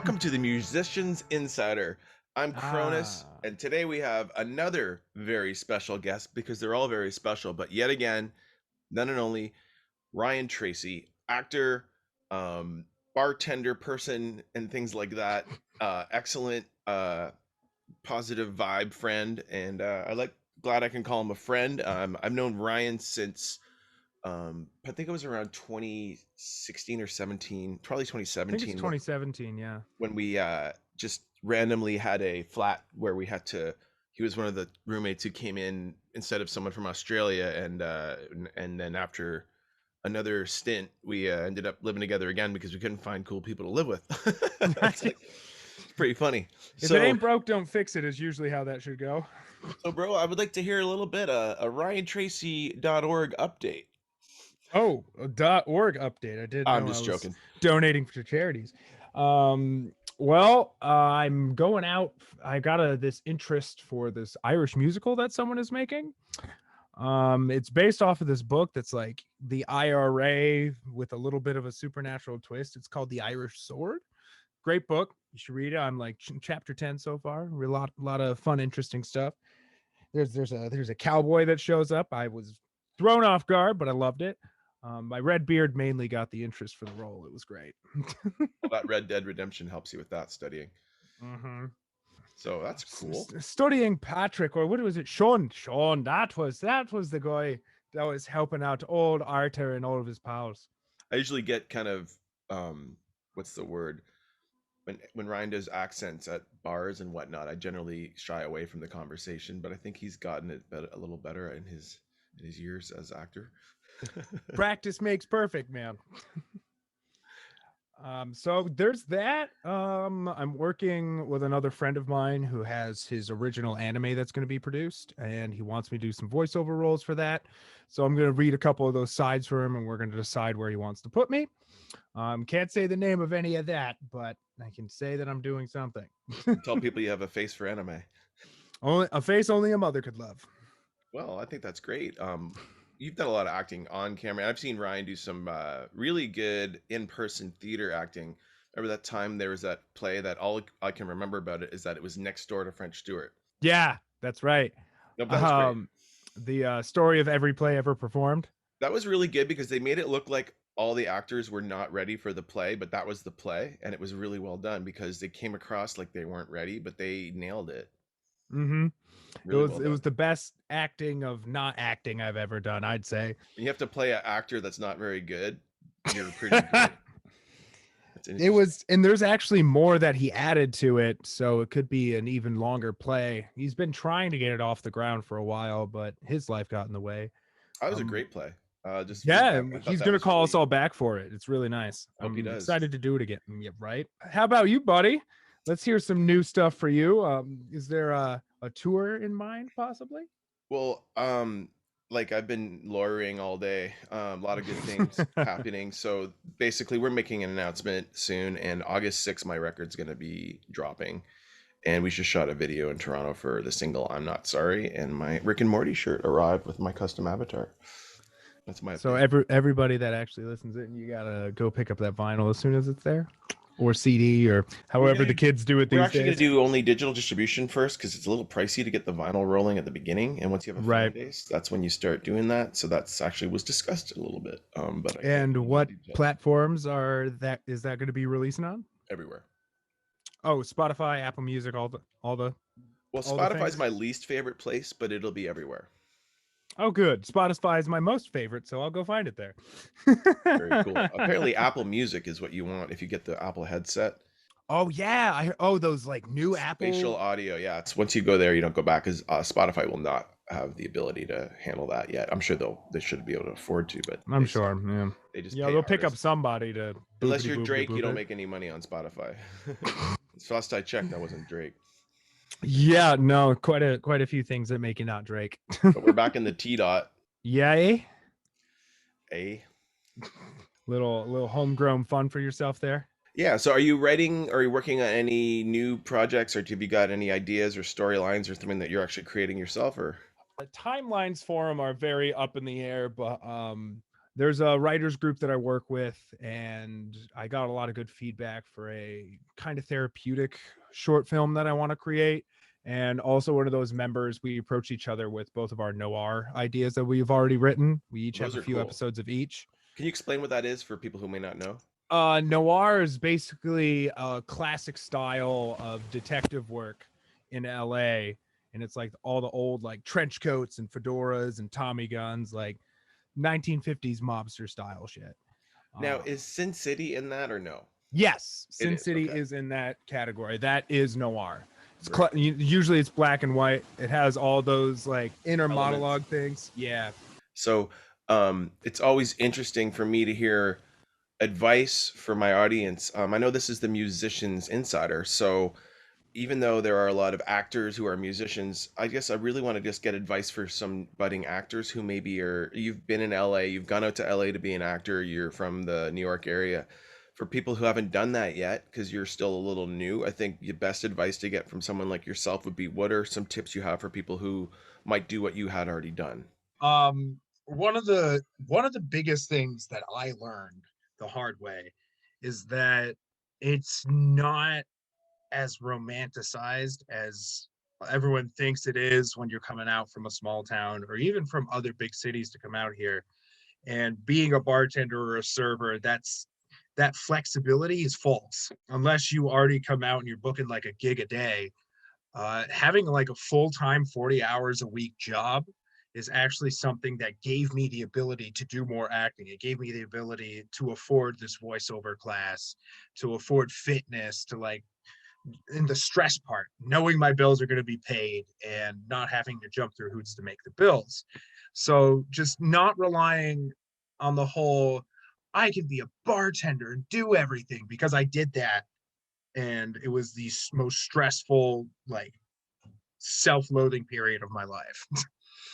Welcome to the Musicians Insider. I'm KRONIS, Ah. and today we have another very special guest because they're all very special. But yet again, none and only Ryan Tracy, actor, bartender, person, and things like that. Excellent, positive vibe friend, and glad I can call him a friend. I've known Ryan since I think it was around 2016 or 17, probably I think it's 2017 when 2017, yeah. we just randomly had a flat where we had to. He was one of the roommates who came in instead of someone from Australia, and then after another stint, we ended up living together again because we couldn't find cool people to live with. It's pretty funny. If it So, ain't broke, don't fix it is usually how that should go. bro, I would like to hear a little bit a RyanTracy.org update. Oh, a .org update. I didn't I'm know I just was joking. donating to charities. Well, I'm going out. I got this interest for this Irish musical that someone is making. It's based off of this book that's like the IRA with a little bit of a supernatural twist. It's called The Irish Sword. Great book. You should read it. I'm like chapter 10 so far. A lot of fun, interesting stuff. There's a cowboy that shows up. I was thrown off guard, but I loved it. My red beard mainly got the interest for the role. It was great. Well, that Red Dead Redemption helps you with that studying. Mm-hmm. So that's cool. Studying Patrick, or what was it? Sean. That was the guy that was helping out old Arthur and all of his pals. I usually get kind of what's the word? When Ryan does accents at bars and whatnot, I generally shy away from the conversation, but I think he's gotten it a little better in his years as actor. Practice makes perfect, man. So there's that. I'm working with another friend of mine who has his original anime that's going to be produced, and he wants me to do some voiceover roles for that. So I'm going to read a couple of those sides for him, and we're going to decide where he wants to put me. Can't say the name of any of that, but I can say that I'm doing something. Tell people you have a face for anime. Only a face only a mother could love. Well, I think that's great. You've done a lot of acting on camera. I've seen Ryan do some really good in-person theater acting. Remember that time there was that play that all I can remember about it is that it was next door to French Stewart. Yeah, that's right. No, that was great. Um, the story of every play ever performed. That was really good because they made it look like all the actors were not ready for the play, but that was the play, and it was really well done because they came across like they weren't ready, but they nailed it. Mm-hmm. It Really was well it was done. the best acting of not acting I've ever done, I'd say. When you have to play an actor that's not very good, you're pretty good. That's It interesting. was, and there's actually more that he added to it, so it could be an even longer play. He's been trying to get it off the ground for a while, but his life got in the way. That was a Um, great play. Just yeah, feedback. I thought he's that gonna was call us really. all back for it. It's really nice. Hope he I'm does. excited to do it again. Yeah, right. How about you, buddy? Let's hear some new stuff for you. Is there a tour in mind, possibly? Well, like I've been lawyering all day. A lot of good things happening. So basically, we're making an announcement soon, and August 6th, my record's going to be dropping. And we just shot a video in Toronto for the single "I'm Not Sorry," and my Rick and Morty shirt arrived with my custom avatar. That's my So update. everybody that actually listens it, you gotta go pick up that vinyl as soon as it's there, or CD, or We're however the gonna kids do it we're these actually gonna days. do only digital distribution first because it's a little pricey to get the vinyl rolling at the beginning, and once you have a fan Right. base, that's when you start doing that. So that's actually was discussed a little bit, but I can't And go into the what details. platforms is that going to be releasing on? Everywhere. Oh, Spotify, Apple Music, Well, all the Spotify's things. my least favorite place, but it'll be everywhere. Oh, good. Spotify is my most favorite, so I'll go find it there. Very cool. Apparently, Apple Music is what you want if you get the Apple headset. Oh yeah, oh those like new Spatial Apple. audio, yeah. It's once you go there, you don't go back because Spotify will not have the ability to handle that yet. I'm sure they should be able to afford to, but I'm sure. Yeah, they just yeah, pay they'll pick up artists. somebody to Unless boopity you're boopity Drake, you boop don't it. make any money on Spotify. Last I checked, I wasn't Drake. Yeah, no, quite a few things that make you not Drake. But we're back in the T dot. Yay. A. Little homegrown fun for yourself there. Yeah. So, are you writing? Are you working on any new projects, or have you got any ideas or storylines or something that you're actually creating yourself? Or The timelines for them are very up in the air, but there's a writers group that I work with, and I got a lot of good feedback for a kind of therapeutic short film that I want to create. And also, one of those members, we approach each other with both of our noir ideas that we've already written. We each have Those a are few cool. episodes of each. Can you explain what that is for people who may not know? Noir is basically a classic style of detective work in LA. And it's like all the old like trench coats and fedoras and Tommy guns, like 1950s mobster style shit. Now, Um, is Sin City in that or no? yes, It Sin is. City Okay. is in that category. That is noir. Very cool. Usually it's black and white. It has all those like inner Elements. monologue things. Yeah. So, it's always interesting for me to hear advice for my audience. I know this is the musician's insider, so even though there are a lot of actors who are musicians, I guess I really want to just get advice for some budding actors who maybe are, you've been in LA, you've gone out to LA to be an actor, you're from the New York area. For people who haven't done that yet, because you're still a little new, I think the best advice to get from someone like yourself would be, what are some tips you have for people who might do what you had already done? One of the biggest things that I learned the hard way is that it's not as romanticized as everyone thinks it is when you're coming out from a small town or even from other big cities to come out here. And being a bartender or a server, that flexibility is false unless you already come out and you're booking like a gig a day. Having like a full-time 40 hours a week job is actually something that gave me the ability to do more acting. It gave me the ability to afford this voiceover class, to afford fitness, to like in the stress part, knowing my bills are going to be paid and not having to jump through hoops to make the bills. So just not relying on the whole, I can be a bartender and do everything, because I did that. And it was the most stressful, like self-loathing period of my life.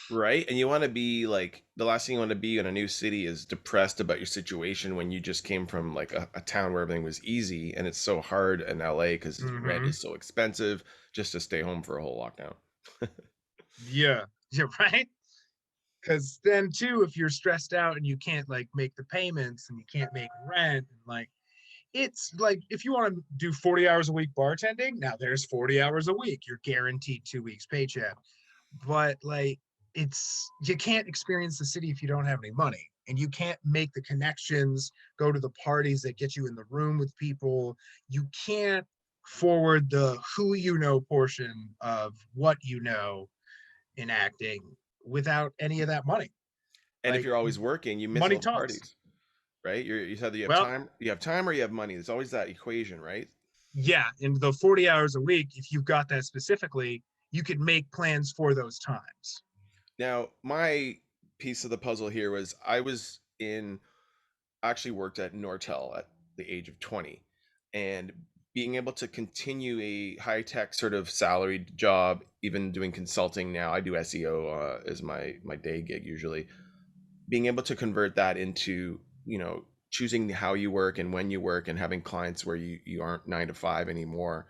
Right? And you want to be like, the last thing you want to be in a new city is depressed about your situation when you just came from like a town where everything was easy, and it's so hard in LA because rent Mm-hmm. is so expensive just to stay home for a whole lockdown. Yeah, you're right. Because then too, if you're stressed out and you can't like make the payments and you can't make rent, and like it's like if you want to do 40 hours a week bartending, now there's 40 hours a week. You're guaranteed 2 weeks paycheck. But like it's you can't experience the city if you don't have any money. And you can't make the connections, go to the parties that get you in the room with people. You can't forward the who you know portion of what you know in acting without any of that money. And if Like you're always working, you miss money all the talks. parties, right? You said that Well, you have time or you have money. There's always that equation, right? yeah, in the 40 hours a week, if you've got that specifically, you could make plans for those times. Now, my piece of the puzzle here was I was in actually worked at Nortel at the age of 20, and being able to continue a high-tech sort of salaried job, even doing consulting now, I do SEO as my day gig usually. Being able to convert that into, choosing how you work and when you work and having clients where you aren't 9 to 5 anymore,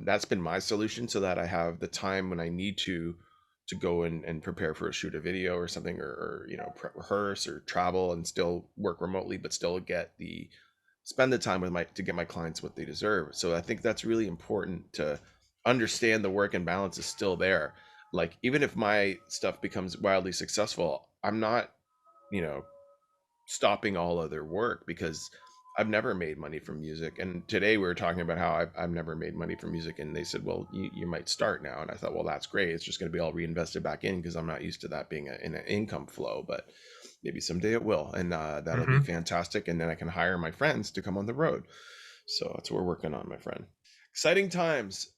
that's been my solution so that I have the time when I need to go and prepare for a shoot a video or something, or rehearse or travel and still work remotely but still get the spend the time with my to get my clients what they deserve. So I think that's really important to understand the work and balance is still there. Like, even if my stuff becomes wildly successful, I'm not, you know stopping all other work because I've never made money from music. And today we were talking about how I've never made money from music. And they said, well, you might start now. And I thought, well, that's great. It's just going to be all reinvested back in because I'm not used to that being in an income flow. But maybe someday it will. And that'll be Mm-hmm. fantastic. And then I can hire my friends to come on the road. So that's what we're working on, my friend. Exciting times.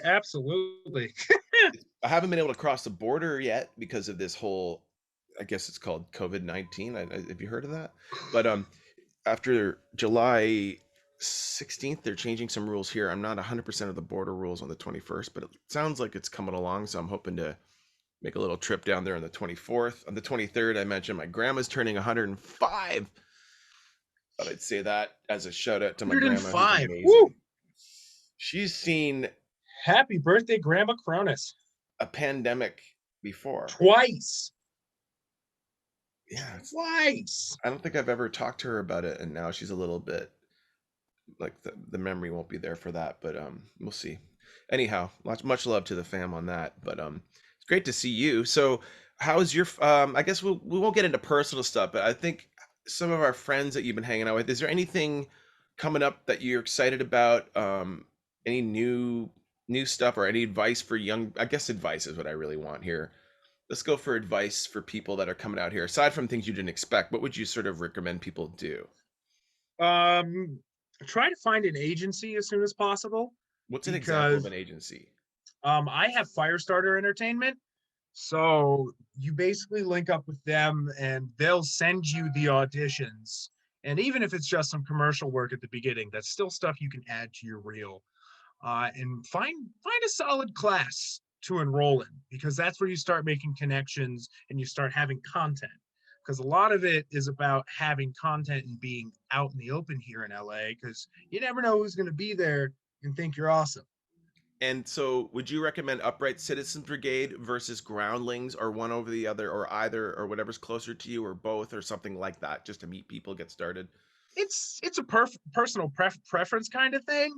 Absolutely. I haven't been able to cross the border yet because of this whole, I guess it's called COVID-19. Have you heard of that? But after July 16th, they're changing some rules here. I'm not 100% of the border rules on the 21st, but it sounds like it's coming along. So I'm hoping to make a little trip down there on the 24th. On the 23rd, I mentioned my grandma's turning 105. Thought I'd say that as a shout out to my grandma, who's 105. amazing. Woo! She's seen Happy birthday, Grandma KRONIS. a pandemic before. Twice. Yeah, Twice. I don't think I've ever talked to her about it, and now she's a little bit like the memory won't be there for that, but we'll see. Anyhow, much love to the fam on that, but it's great to see you. So how's your I guess we won't get into personal stuff, but I think some of our friends that you've been hanging out with, is there anything coming up that you're excited about? Any new stuff or any advice for young, I guess advice is what I really want here. Let's go for advice for people that are coming out here. Aside from things you didn't expect, what would you sort of recommend people do? Um, Try to find an agency as soon as possible What's an example of because an agency? I have Firestarter Entertainment. So you basically link up with them and they'll send you the auditions. And even if it's just some commercial work at the beginning, that's still stuff you can add to your reel. And find a solid class to enroll in, because that's where you start making connections and you start having content. Because a lot of it is about having content and being out in the open here in LA, because you never know who's going to be there and think you're awesome. And so, would you recommend Upright Citizens Brigade versus Groundlings, or one over the other, or either, or whatever's closer to you, or both, or something like that, just to meet people, get started? It's a personal preference kind of thing.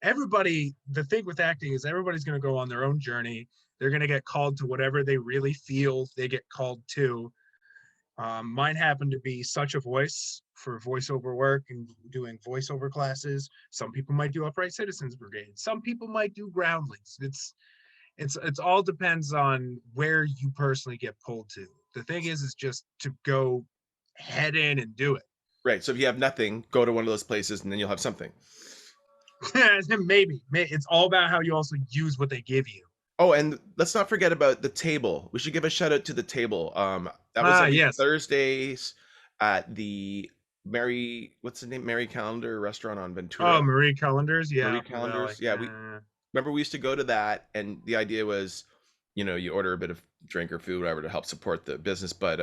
Everybody, the thing with acting is everybody's going to go on their own journey. They're going to get called to whatever they really feel they get called to. Mine happened to be such a voice for voiceover work and doing voiceover classes. Some people might do Upright Citizens Brigade. Some people might do Groundlings. It's all depends on where you personally get pulled to. The thing is just to go head in and do it. Right. So if you have nothing, go to one of those places, and then you'll have something. Maybe it's all about how you also use what they give you. Oh, and let's not forget about the table. We should give a shout out to the table. That was every Yes. Thursdays at the what's the name? Mary Calendar restaurant on Oh, Ventura. Marie Callender's, yeah, Marie up in the valley. Calendars. Yeah, we remember we used to go to that, and the idea was, you order a bit of drink or food, whatever, to help support the business. But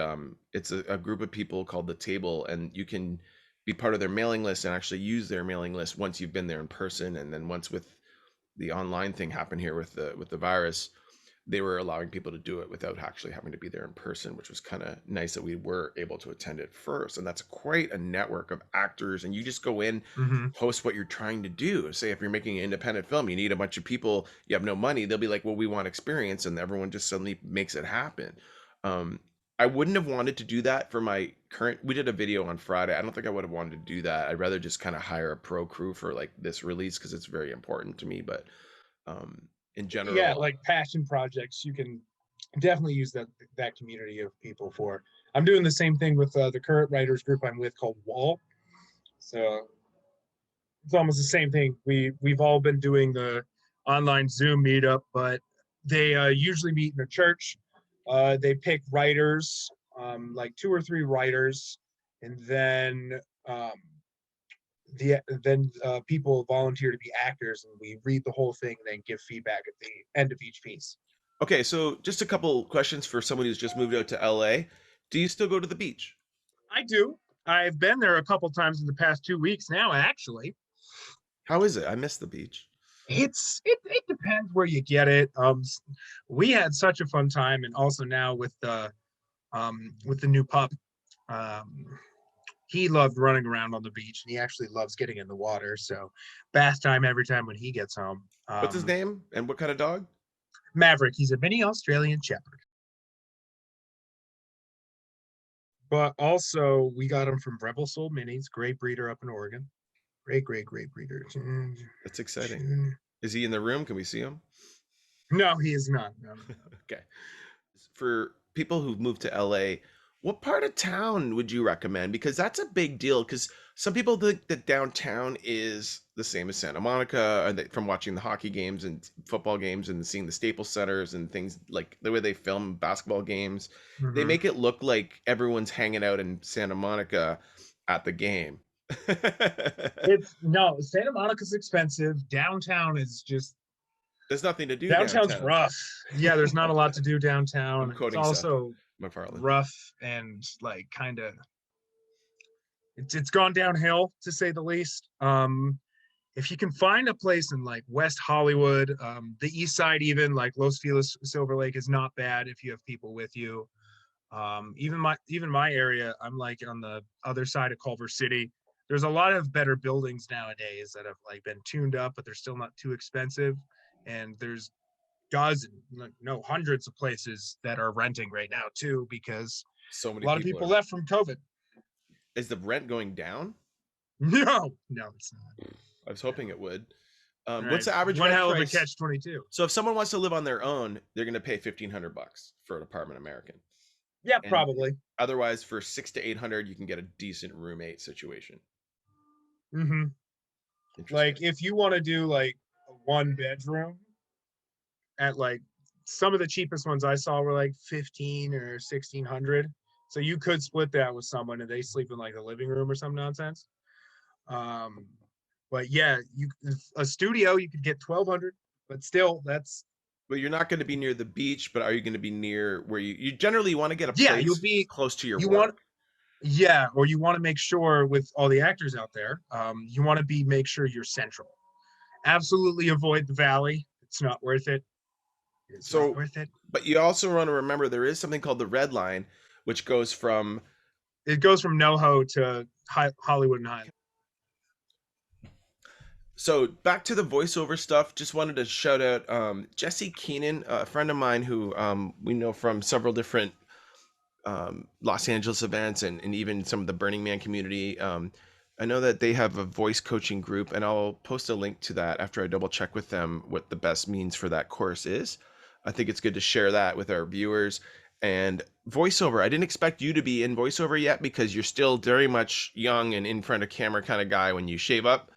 it's a group of people called the table, and you can be part of their mailing list and actually use their mailing list once you've been there in person, and then once with the online thing happened here with the virus, they were allowing people to do it without actually having to be there in person, which was kind of nice that we were able to attend it first. And that's quite a network of actors. And you just go in, Mm-hmm. host what you're trying to do. Say if you're making an independent film, you need a bunch of people, you have no money, they'll be like, well, we want experience, and everyone just suddenly makes it happen. um I wouldn't have wanted to do that for my current, we did a video on Friday. I don't think I would have wanted to do that. I'd rather just kind of hire a pro crew for like this release because it's very important to me. But um in Yeah, general, like passion projects, you can definitely use that community of people for. I'm doing the same thing with the current writers group I'm with called Wall. So it's almost the same thing. We've all been doing the online Zoom meetup, but they usually meet in a church. They pick writers, like 2 or 3 writers, and then um, people volunteer to be actors, and we read the whole thing and then give feedback at the end of each piece. okay, so just a couple questions for someone who's just moved out to LA. Do you still go to the beach? I do. I've been there a couple times in the past 2 weeks now, actually. How is it? I miss the beach. It depends where you get it. We had such a fun time, and also now with the new pup, um, he loved running around on the beach, and he actually loves getting in the water. So bath time every time when he gets home. What's his name and what kind of dog? Maverick, he's a mini Australian Shepherd. But also we got him from Rebel Soul Minis, great breeder up in Oregon. Great breeder. That's exciting. Is he in the room? Can we see him? No, he is not. No. Okay. For people who've moved to LA, what part of town would you recommend? Because that's a big deal. Because some people think that downtown is the same as Santa Monica, and from watching the hockey games and football games and seeing the Staples Centers and things like the way they film basketball games, they Mm-hmm. make it look like everyone's hanging out in Santa Monica at the game. It's no, Santa Monica's expensive. There's nothing to do Downtown's downtown. rough. Yeah, there's not a lot to do I'm downtown. It's quoting Seth also MacFarlane. rough and like kind of it's gone downhill to say the least. If you can find a place in like West Hollywood, the East Side, even like Los Feliz, Silver Lake is not bad if you have people with you. Even my area, I'm like on the other side of Culver City. There's a lot of better buildings nowadays that have like been tuned up, but they're still not too expensive. And there's no, hundreds of places that are renting right now too, because So a many lot of people people are. left from COVID. Is the rent going down? No, it's not. I was hoping it would. Right. What's the average One rent hell of a price? catch 22. So if someone wants to live on their own, they're going to pay $1,500 for an apartment American, Yeah, and probably. otherwise for 600 to 800 you can get a decent roommate situation. Hmm. Interesting. Like if you want to do like a 1 bedroom at like some of the cheapest ones I saw were like 15 or 1600. So you could split that with someone and they sleep in like the living room or some nonsense. Um, but yeah, a studio you could get 1200, but still that's Well, you're not going to be near the beach, but are you going to be near where you generally want to get a yeah, you'll place be close to your you want work? yeah, or you want to make sure with all the actors out there, you want to make sure you're central. Absolutely avoid the valley. It's not worth it. It's not So, worth it. but you also want to remember there is something called the red line, which goes from. It goes from NoHo to Hollywood and Highland. So back to the voiceover stuff. Just wanted to shout out Jesse Keenan, a friend of mine who we know from several different Los Angeles events and even some of the Burning Man community. I know that they have a voice coaching group, and I'll post a link to that after I double check with them what the best means for that course is. I think it's good to share that with our viewers. And voiceover, I didn't expect you to be in voiceover yet because you're still very much young and in front of camera kind of guy when you shave up.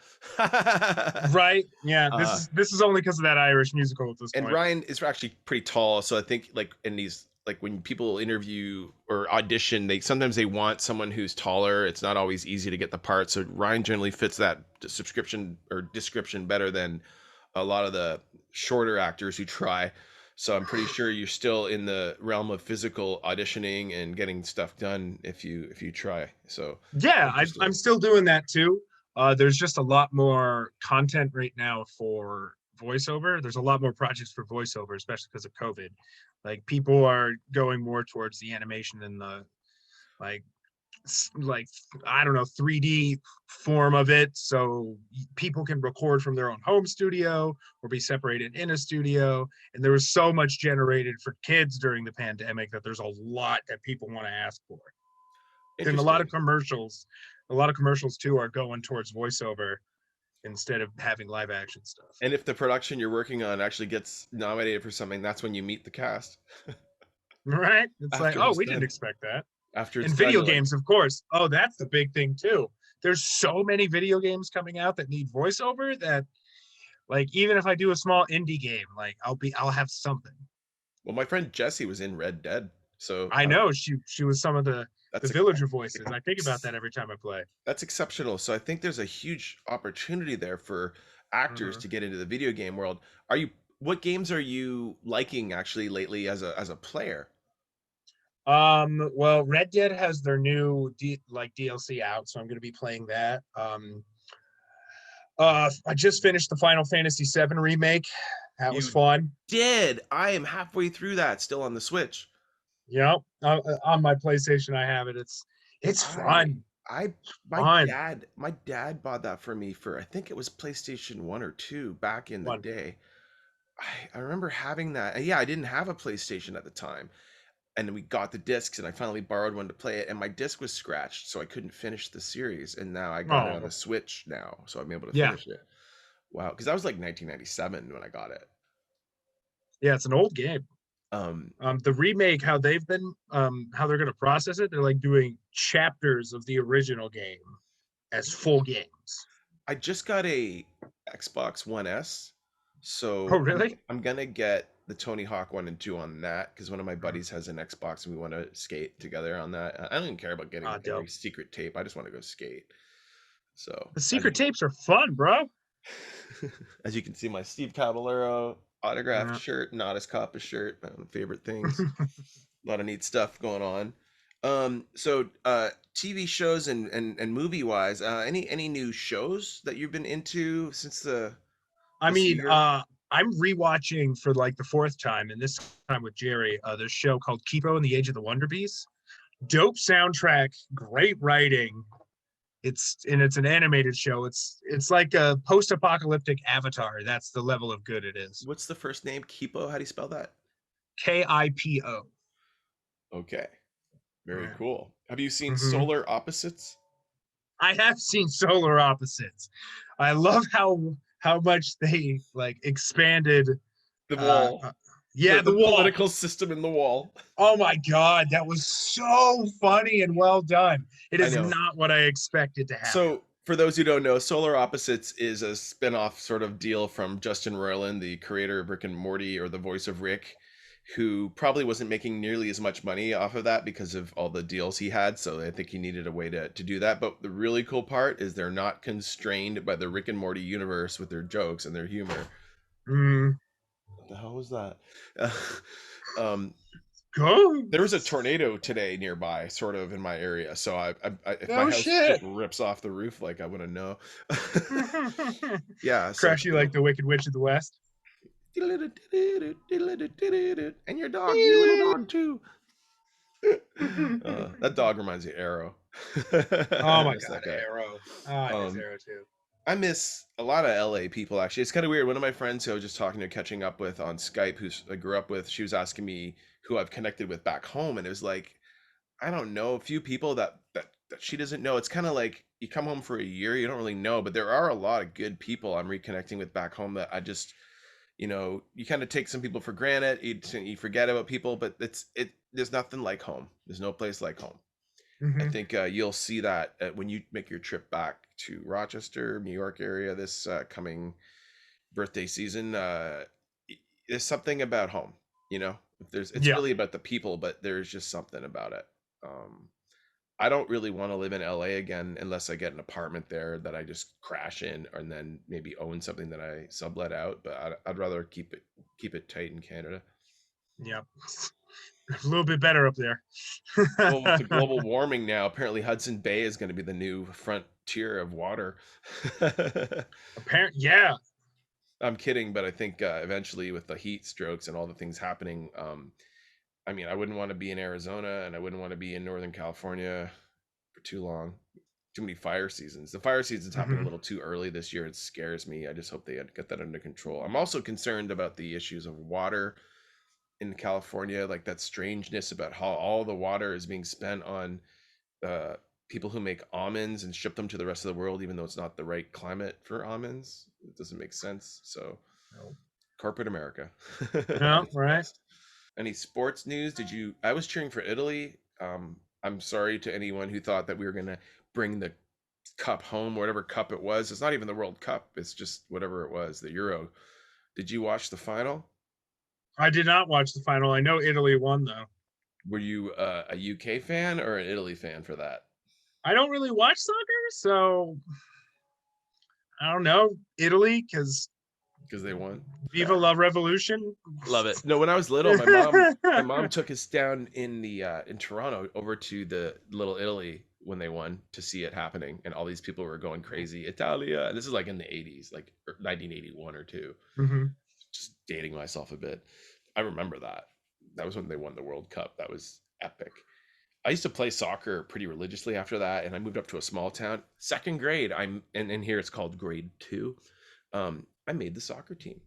Right? Yeah. This uh, is this is only because of that Irish musical at this and point. Ryan is actually pretty tall, so I think like in these like when people interview or audition, they sometimes they want someone who's taller. It's not always easy to get the part. So Ryan generally fits that subscription or description better than a lot of the shorter actors who try. So I'm pretty sure you're still in the realm of physical auditioning and getting stuff done if you try. So Yeah, I'm interesting. still doing that too. There's just a lot more content right now for voiceover. There's a lot more projects for voiceover, especially because of COVID. Like people are going more towards the animation and the like like I don't know 3D form of it, so people can record from their own home studio or be separated in a studio. And there was so much generated for kids during the pandemic that there's a lot that people want to ask for, and Interesting. a lot of commercials too are going towards voiceover instead of having live action stuff. And if the production you're working on actually gets nominated for something, that's when you meet the cast Right? It's like, after oh, it's we didn't done. expect that. After it's And done, video you're like, games, of course. Oh, that's the big thing too. There's so many video games coming out that need voiceover that like even if I do a small indie game, like I'll have something. well, my friend Jesse was in Red Dead, so I know she was some of the that's villager voices. I think about that every time I play. that's exceptional. So I think there's a huge opportunity there for actors Mhm. to get into the video game world. Are you? What games are you liking actually lately as a player? Well, Red Dead has their new DLC out, so I'm going to be playing that. I just finished the Final Fantasy VII remake. That was You fun. did. I am halfway through that, still on the Switch. Yep, on my PlayStation, I have it. It's I fun, I fun, my dad bought that for me for I think it was PlayStation 1 or 2 back in the fun. day. I remember having that. And yeah, I didn't have a PlayStation at the time. And then we got the discs and I finally borrowed one to play it and my disc was scratched, so I couldn't finish the series. And now I got it on Oh, the Switch now, so I'm able to yeah, finish it. Wow, because that was like 1997 when I got it. yeah. It's an old game. Um, The remake, how they're going to process it, they're like doing chapters of the original game as full games. I just got a Xbox One S, Oh, so really? I'm gonna get the Tony Hawk 1 and 2 on that because one of my Mhm. buddies has an Xbox and we want to skate together on that. I don't even care about getting every Dope. secret tape. I just want to go skate. So The secret tapes are fun, bro. as you can see, my Steve Caballero autographed Yeah. shirt, not his Coppa shirt, favorite things. A lot of neat stuff going on. So TV shows and movie wise, any new shows that you've been into since the I this mean, year? I'm rewatching for like the fourth time, and this time with Jerry, this show called Kipo and the Age of the Wonder Beasts. Dope soundtrack, great writing. It's an animated show. It's like a post-apocalyptic Avatar. That's the level of good it is. What's the first name? Kipo? How do you spell that? KIPO. Okay. Very Yeah. cool. Have you seen Mhm. Solar Opposites? I have seen Solar Opposites. I love how much they like expanded. The Uh, wall. uh, yeah, The the wall. political system in the wall. Oh my god, that was so funny and well done. It I is know. not what I expected to happen. So, for those who don't know, Solar Opposites is a spin-off sort of deal from Justin Roiland, the creator of Rick and Morty, or the voice of Rick, who probably wasn't making nearly as much money off of that because of all the deals he had. So I think he needed a way to do that. But the really cool part is they're not constrained by the Rick and Morty universe with their jokes and their humor. Mm, What the hell was that? um, go. There was a tornado today nearby, sort of in my area. So if my No house just shit. rips off the roof, like I wouldn't know. Yeah. So Crash you like the Wicked Witch of the West. and your dog, your little dog too. That dog reminds me of Arrow. Oh I my miss god, that guy. Arrow. Oh, I miss Um, Arrow too. I miss a lot of LA people actually. It's kind of weird. One of my friends who I was just talking to, catching up with on Skype, who I grew up with, she was asking me who I've connected with back home, and it was like, I don't know, a few people that she doesn't know. It's kind of like you come home for a year, you don't really know, but there are a lot of good people I'm reconnecting with back home that I just, you kind of take some people for granted, you forget about people, but there's nothing like home. There's no place like home. I Mhm. think you'll see that when you make your trip back to Rochester, New York area this coming birthday season. There's something about home, it's Yeah. really about the people, but there's just something about it. I don't really want to live in LA again unless I get an apartment there that I just crash in, and then maybe own something that I sublet out. But I'd rather keep it tight in Canada. Yeah. A little bit better up there. Well, with the global warming now, apparently Hudson Bay is going to be the new frontier of water. Apparently, yeah. I'm kidding, but I think eventually with the heat strokes and all the things happening, I mean, I wouldn't want to be in Arizona and I wouldn't want to be in Northern California for too long. Too many fire seasons. The fire season's happening a Mhm. little too early this year. It scares me. I just hope they get that under control. I'm also concerned about the issues of water in California, like that strangeness about how all the water is being spent on uh, people who make almonds and ship them to the rest of the world, even though it's not the right climate for almonds. It doesn't make sense. So, No. corporate America at No, its right. best. Any sports news? I was cheering for Italy. I'm sorry to anyone who thought that we were going to bring the cup home, whatever cup it was. It's not even the World Cup. It's just whatever it was, the Euro. Did you watch the final? I did not watch the final. I know Italy won though. Were you a UK fan or an Italy fan for that? I don't really watch soccer, so I don't know Italy because Because they won. Viva la Revolution. Love it. No, when I was little, my mom took us down in Toronto over to the Little Italy when they won to see it happening, and all these people were going crazy. Italia. And this is like in the 80s, like 1981 or two. Mhm. Just dating myself a bit. I remember that. That was when they won the World Cup. That was epic. I used to play soccer pretty religiously after that, and I moved up to a small town. Second grade, and here it's called grade 2. I made the soccer team.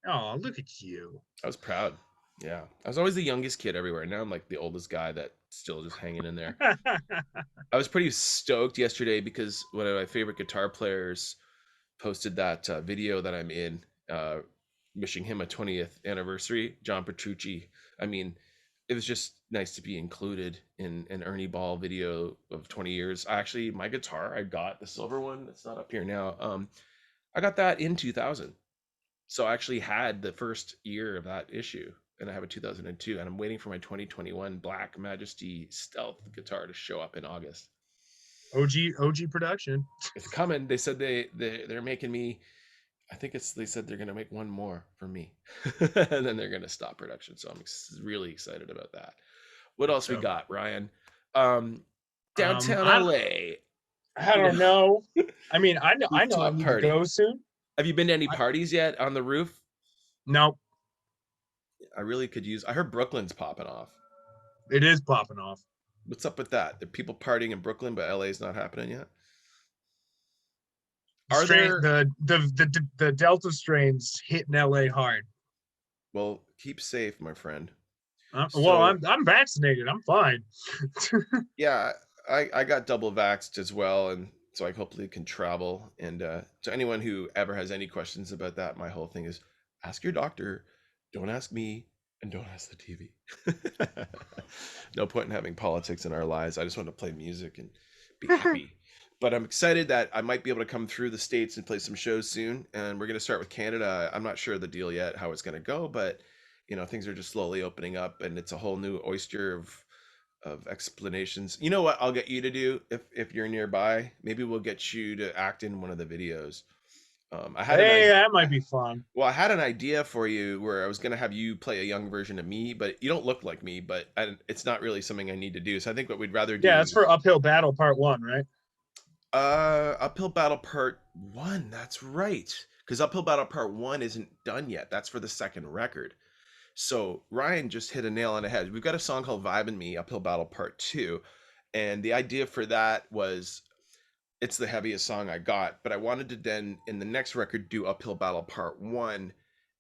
Oh, look at you. I was proud. Yeah. I was always the youngest kid everywhere. Now I'm like the oldest guy that's still just hanging in there. I was pretty stoked yesterday because one of my favorite guitar players posted that video that I'm in, wishing him a 20th anniversary, John Petrucci. I mean, it was just nice to be included in an Ernie Ball video of 20 years. My guitar, I got the silver one. It's not up here now. I got that in 2000. So I actually had the first year of that issue, and I have a 2002, and I'm waiting for my 2021 Black Majesty Stealth guitar to show up in August. OG production. It's coming. They said they're making me. I think they said they're gonna make one more for me, and then they're gonna stop production. So I'm really excited about that. What else we So, got, Ryan? Downtown I LA. I You know, don't know. I mean, I know I rooftop need to party. go soon. Have you been to any I, parties yet on the roof? Nope, I really could use. I heard Brooklyn's popping off. it is popping off. What's up with that? There are people partying in Brooklyn, but LA's not happening yet. The Are strain, there? the Delta strains hitting LA hard. Well, keep safe, my friend. Well, So I'm vaccinated. I'm fine. yeah, I got double vaxxed as well, and so I hopefully can travel. And to anyone who ever has any questions about that, my whole thing is ask your doctor, don't ask me, and don't ask the TV. No point in having politics in our lives. I just want to play music and be happy. But I'm excited that I might be able to come through the States and play some shows soon. And we're going to start with Canada. I'm not sure the deal yet, how it's going to go, but things are just slowly opening up, and it's a whole new oyster of explanations. You know what I'll get you to do if you're nearby? Maybe we'll get you to act in one of the videos. I had an Hey, idea. that might be fun. Well, I had an idea for you where I was gonna have you play a young version of me, but you don't look like me. But it's not really something I need to do. So I think what we'd rather Yeah, do that's for is Uphill Battle Part 1, right? Uphill Battle Part 1. That's right, because Uphill Battle Part 1 isn't done yet. That's for the second record. So Ryan just hit a nail on the head. We've got a song called Vibe and Me, Uphill Battle Part 2. And the idea for that was it's the heaviest song I got, but I wanted to then in the next record do Uphill Battle Part 1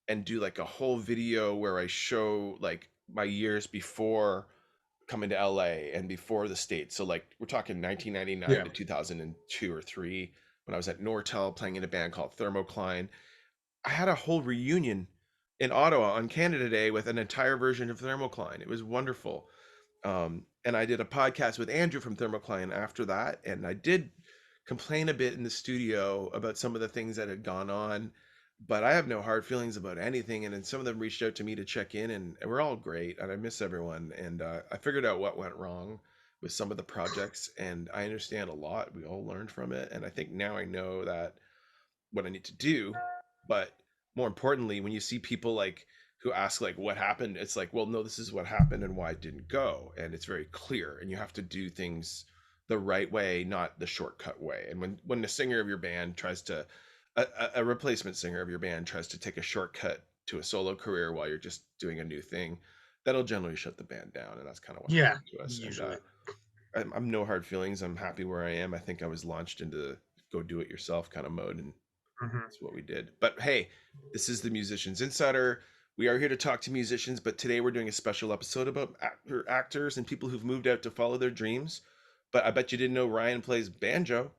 and do like a whole video where I show like my years before coming to LA and before the States. So like we're talking 1999 Yeah. to 2002 or 3 when I was at Nortel playing in a band called Thermocline. I had a whole reunion in Ottawa on Canada Day with an entire version of Thermocline. It was wonderful. And I did a podcast with Andrew from Thermocline after that, and I did complain a bit in the studio about some of the things that had gone on, but I have no hard feelings about anything. And then some of them reached out to me to check in, and we're all great, and I miss everyone. And I figured out what went wrong with some of the projects, and I understand a lot. We all learned from it, and I think now I know that what I need to do. But more importantly, when you see people like who ask like what happened, it's like, well, no, this is what happened and why it didn't go. And it's very clear. And you have to do things the right way, not the shortcut way. And when the singer of your band tries to a replacement singer of your band tries to take a shortcut to a solo career while you're just doing a new thing, that'll generally shut the band down. And that's kind of what Yeah, happened to us. And usually. I'm no hard feelings. I'm happy where I am. I think I was launched into go do it yourself kind of mode, and Mhm. that's what we did. But hey, this is the Musicians Insider. We are here to talk to musicians, but today we're doing a special episode about actors and people who've moved out to follow their dreams. But I bet you didn't know Ryan plays banjo.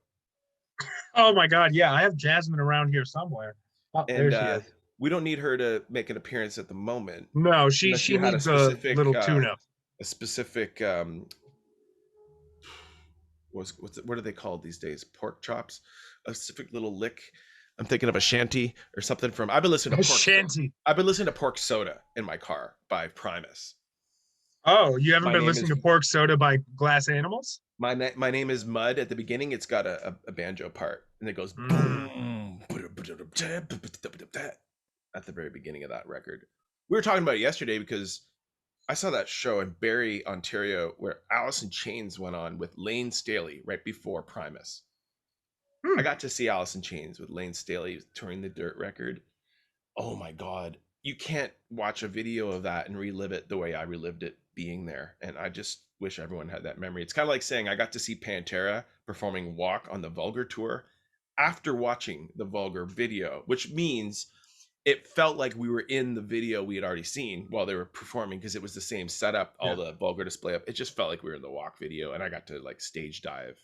Oh my God, yeah, I have Jasmine around here somewhere. Oh, there And she is. we don't need her to make an appearance at the moment, No, unless she you had needs a little tune-up. a specific what are they called these days? Pork chops, a specific little lick. I'm thinking of a shanty or something from. I've been listening to pork. Shanty. I've been listening to Pork Soda in my car by Primus. Oh, you haven't My been name listening is to Pork Soda by Glass Animals? my name is Mud. At the beginning, it's got a banjo part, and it goes Mm. boom at the very beginning of that record. We were talking about it yesterday because I saw that show in Barrie, Ontario, where Alice in Chains went on with Lane Staley right before Primus. Hmm. I got to see Alice in Chains with Lane Staley touring the Dirt record. Oh my God. You can't watch a video of that and relive it the way I relived it being there. And I just wish everyone had that memory. It's kind of like saying I got to see Pantera performing Walk on the Vulgar tour after watching the Vulgar video, which means it felt like we were in the video we had already seen while they were performing because it was the same setup, all the Vulgar display up. It just felt like we were in the Walk video, and I got to like stage dive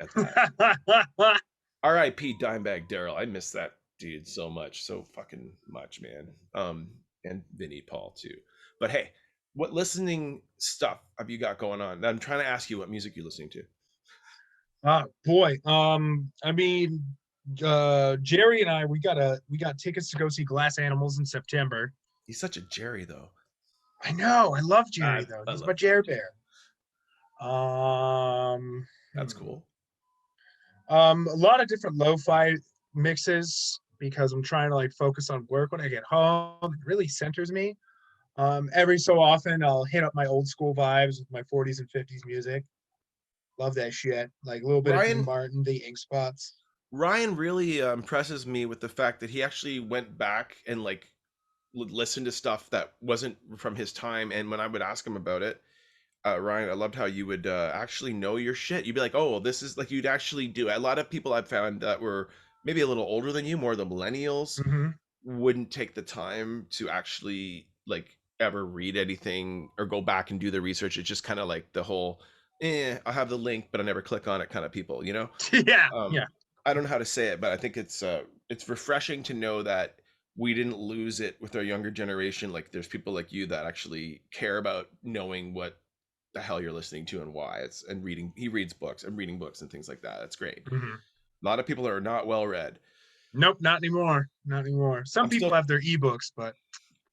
at that. R.I.P. Dimebag Daryl. I miss that dude so much, so fucking much, man. And Vinnie Paul too. But hey, what listening stuff have you got going on? I'm trying to ask you what music you're listening to. Boy, I mean, Jerry and I, we got tickets to go see Glass Animals in September. He's such a Jerry though. I know, I love Jerry though. I He's love my Jerry Jer too. Bear. That's cool. A lot of different lo-fi mixes because I'm trying to like focus on work when I get home. It really centers me. Every so often I'll hit up my old school vibes with my 40s and 50s music. Love that shit. Like a little bit of Dean Martin, the Ink Spots. Ryan really impresses me with the fact that he actually went back and like listen to stuff that wasn't from his time, and when I would ask him about it, Ryan, I loved how you would actually know your shit. You'd be like, oh, well, this is like, you'd actually do. A lot of people I've found that were maybe a little older than you, more the millennials, Hmm. wouldn't take the time to actually like ever read anything or go back and do the research. It's just kind of like the whole, I have the link, but I never click on it kind of people, you know? Yeah, Um, yeah. I don't know how to say it, but I think it's refreshing to know that we didn't lose it with our younger generation. Like there's people like you that actually care about knowing what the hell you're listening to and why. It's and reading. He reads books and reading books and things like that. That's great. Hmm. A lot of people are not well read. Nope, not anymore. Not anymore. Some I'm people still have their ebooks, but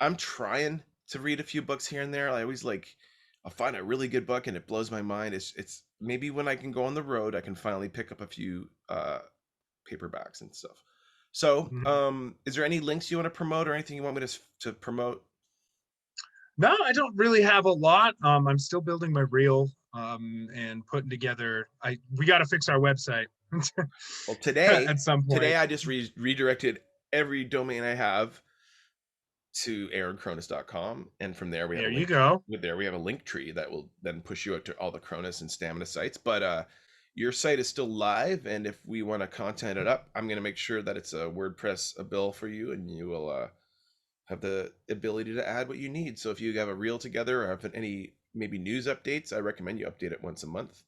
I'm trying to read a few books here and there. I always like I'll find a really good book and it blows my mind. It's maybe when I can go on the road, I can finally pick up a few paperbacks and stuff. So, mhm. is there any links you want to promote or anything you want me to promote? No, I don't really have a lot. I'm still building my reel and putting together. We got to fix our website Well, today at some point. I just redirected every domain I have to aaronkronis.com, and from there we have a There you link. go. There we have a link tree that will then push you out to all the Kronis and Stamina sites. But your site is still live, and if we want to content it up, I'm going to make sure that it's a WordPress bill for you, and you will have the ability to add what you need. So if you have a reel together or have any maybe news updates, I recommend you update it once a month.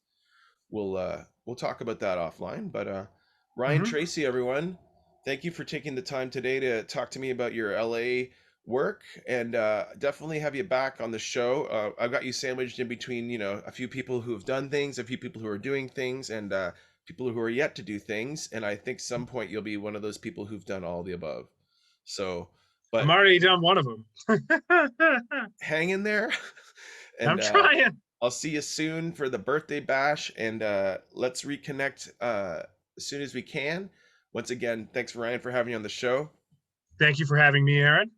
We'll talk about that offline. But Ryan Hmm. Tracy, everyone, thank you for taking the time today to talk to me about your LA work, and definitely have you back on the show. I've got you sandwiched in between, a few people who have done things, a few people who are doing things, and people who are yet to do things. And I think some point you'll be one of those people who've done all the above. So, I'm but already done one of them. hang in there, I'm and trying. I'll see you soon for the birthday bash, and let's reconnect as soon as we can. Once again, thanks Ryan for having me on the show. Thank you for having me, Aaron.